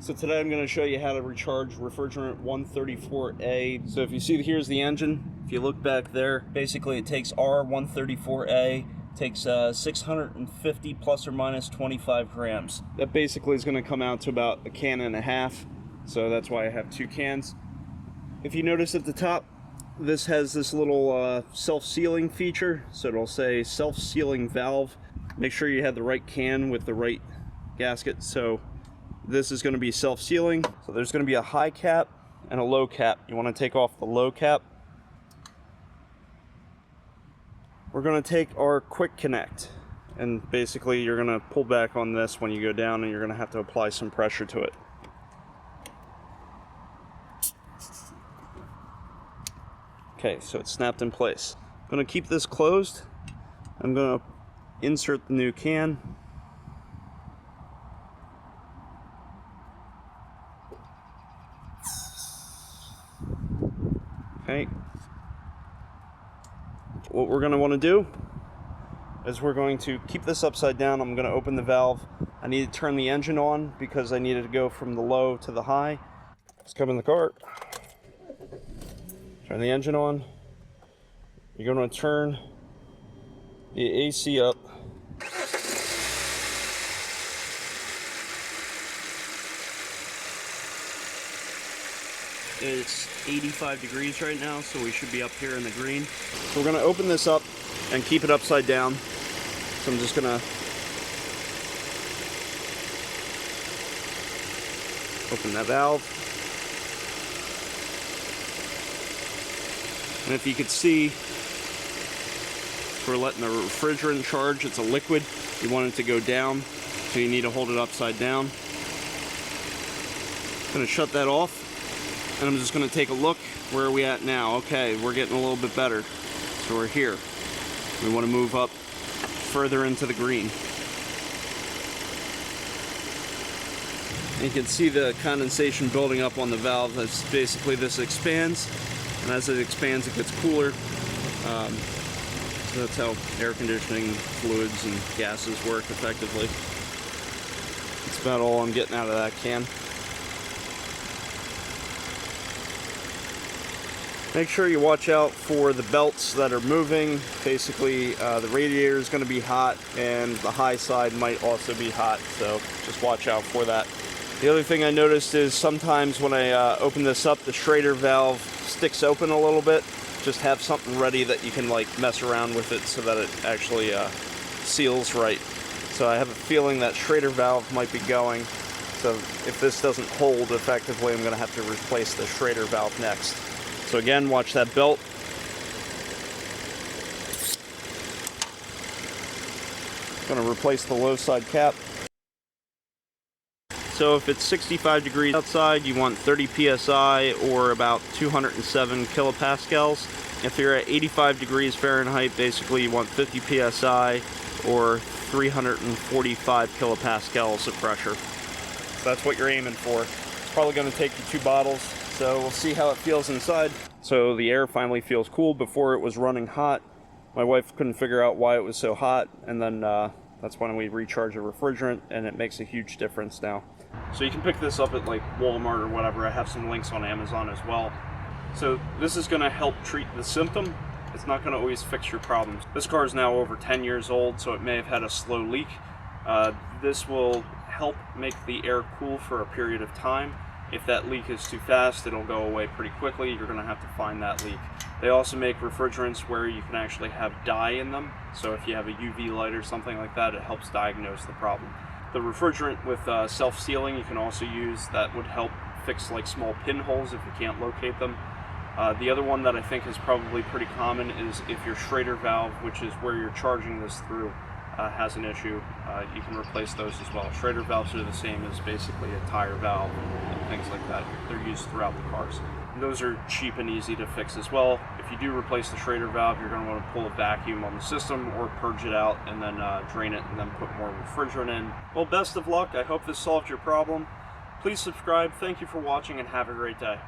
So today I'm going to show you how to recharge refrigerant 134a. So if you see, here's the engine. If you look back there, basically it takes R134a, takes 650 plus or minus 25 grams. That basically is going to come out to about a can and a half. So that's why I have 2 cans. If you notice at the top, this has this little self-sealing feature. So it'll say self-sealing valve. Make sure you have the right can with the right gasket. So this is going to be self-sealing. So there's going to be a high cap and a low cap. You want to take off the low cap. We're going to take our quick connect, and basically you're going to pull back on this when you go down, and you're going to have to apply some pressure to it. Okay, so it's snapped in place. I'm going to keep this closed. I'm going to insert the new can. Okay. What we're going to want to do is we're going to keep this upside down. I'm going to open the valve. I need to turn the engine on because I needed to go from the low to the high. Let's come in the cart. Turn the engine on. You're going to turn the AC up. It's 85 degrees right now, so we should be up here in the green. So we're going to open this up and keep it upside down. So I'm just going to open that valve. And if you could see, we're letting the refrigerant charge. It's a liquid. You want it to go down, so you need to hold it upside down. I'm going to shut that off. And I'm just going to take a look. Where are we at now? Okay, we're getting a little bit better. So we're here. We want to move up further into the green. You can see the condensation building up on the valve. That's basically, this expands, and as it expands it gets cooler. So that's how air conditioning fluids and gases work effectively. That's about all I'm getting out of that can. Make sure you watch out for the belts that are moving. Basically, the radiator is going to be hot, and the high side might also be hot, so just watch out for that. The other thing I noticed is sometimes when I open this up, the Schrader valve sticks open a little bit. Just have something ready that you can like mess around with it so that it actually seals right. So I have a feeling that Schrader valve might be going. So if this doesn't hold effectively, I'm going to have to replace the Schrader valve next. So again, watch that belt. Going to replace the low side cap. So if it's 65 degrees outside, you want 30 psi or about 207 kilopascals. If you're at 85 degrees Fahrenheit, basically you want 50 psi or 345 kilopascals of pressure. So that's what you're aiming for. It's probably going to take you 2 bottles. So we'll see how it feels inside. So the air finally feels cool. Before it was running hot. My wife couldn't figure out why it was so hot, and then that's when we recharge a refrigerant, and it makes a huge difference now. So you can pick this up at like Walmart or whatever. I have some links on Amazon as well. So this is going to help treat the symptom. It's not going to always fix your problems. This car is now over 10 years old, so it may have had a slow leak. This will help make the air cool for a period of time. If that leak is too fast, it'll go away pretty quickly. You're going to have to find that leak. They also make refrigerants where you can actually have dye in them. So if you have a UV light or something like that, it helps diagnose the problem. The refrigerant with self-sealing you can also use. That would help fix like small pinholes if you can't locate them. The other one that I think is probably pretty common is if your Schrader valve, which is where you're charging this through, has an issue, you can replace those as well. Schrader valves are the same as basically a tire valve and things like that. They're used throughout the cars. And those are cheap and easy to fix as well. If you do replace the Schrader valve, you're going to want to pull a vacuum on the system or purge it out and then drain it and then put more refrigerant in. Well, best of luck. I hope this solved your problem. Please subscribe. Thank you for watching and have a great day.